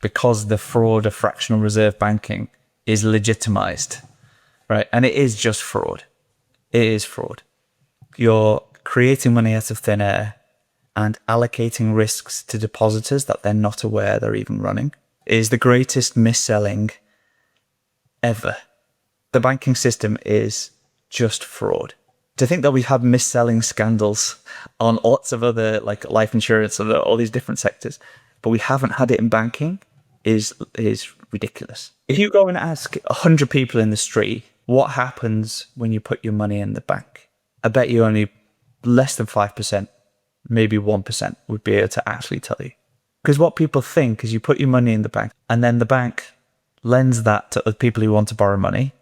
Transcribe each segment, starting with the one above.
because the fraud of fractional reserve banking is legitimized, right? And it is just fraud. It is fraud. You're creating money out of thin air and allocating risks to depositors that they're not aware they're even running. It is the greatest mis-selling ever. The banking system is just fraud. To think that we've had mis-selling scandals on lots of other, like life insurance and all these different sectors, but we haven't had it in banking is ridiculous. If you go and ask 100 people in the street, what happens when you put your money in the bank? I bet you only less than 5%, maybe 1% would be able to actually tell you. Because what people think is you put your money in the bank and then the bank lends that to other people who want to borrow money,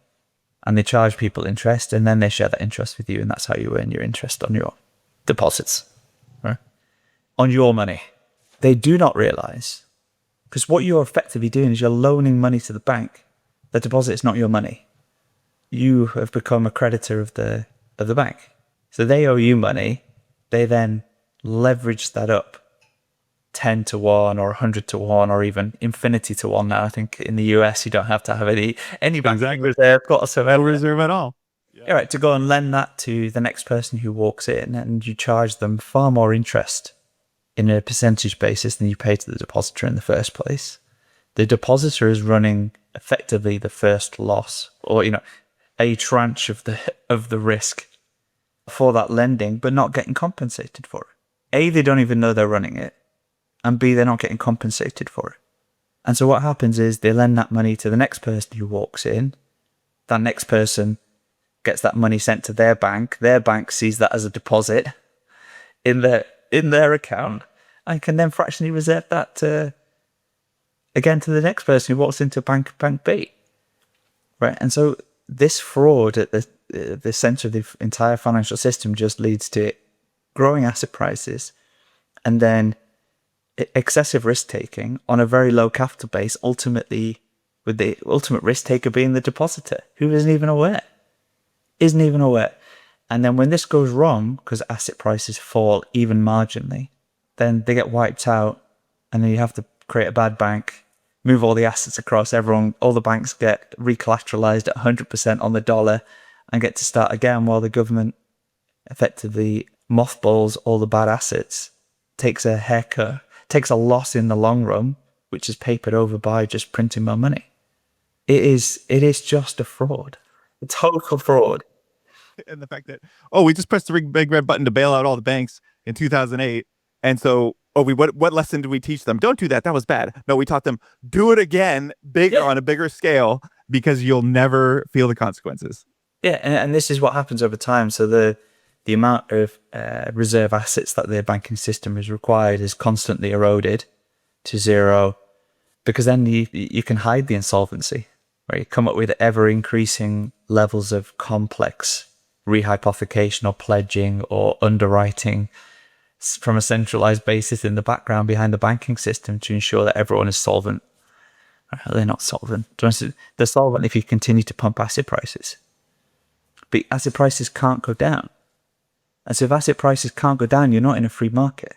and they charge people interest, and then they share that interest with you, and that's how you earn your interest on your deposits, right? On your money. They do not realize, because what you're effectively doing is you're loaning money to the bank. The deposit is not your money. You have become a creditor of the bank. So they owe you money. They then leverage that up 10 to 1 or 100 to 1 or even infinity to 1 now. I think in the US you don't have to have any bank reserve whatsoever. No reserve at all. Yeah. Right, to go and lend that to the next person who walks in, and you charge them far more interest in a percentage basis than you pay to the depositor in the first place. The depositor is running effectively the first loss, or a tranche of the risk for that lending, but not getting compensated for it. A, they don't even know they're running it, and B, they're not getting compensated for it. And so what happens is they lend that money to the next person who walks in. That next person gets that money sent to their bank. Their bank sees that as a deposit in their account and can then fractionally reserve that again to the next person who walks into bank B. Right? And so this fraud at the center of the entire financial system just leads to growing asset prices and then excessive risk taking on a very low capital base, ultimately with the ultimate risk taker being the depositor, who isn't even aware. And then when this goes wrong, because asset prices fall even marginally, then they get wiped out, and then you have to create a bad bank, move all the assets across, all the banks get recollateralized at 100% on the dollar and get to start again while the government effectively mothballs all the bad assets, takes a haircut, takes a loss in the long run, which is papered over by just printing more money. It is just a fraud. A total fraud. And the fact that, we just pressed the big red button to bail out all the banks in 2008. And so, what lesson did we teach them? Don't do that. That was bad. No, we taught them, do it again, bigger, on a bigger scale, because you'll never feel the consequences. Yeah, and this is what happens over time. So the amount of reserve assets that the banking system is required is constantly eroded to zero, because then you can hide the insolvency, right? You come up with ever increasing levels of complex rehypothecation or pledging or underwriting from a centralized basis in the background behind the banking system to ensure that everyone is solvent. They're not solvent. They're solvent if you continue to pump asset prices. But asset prices can't go down. And so if asset prices can't go down, you're not in a free market.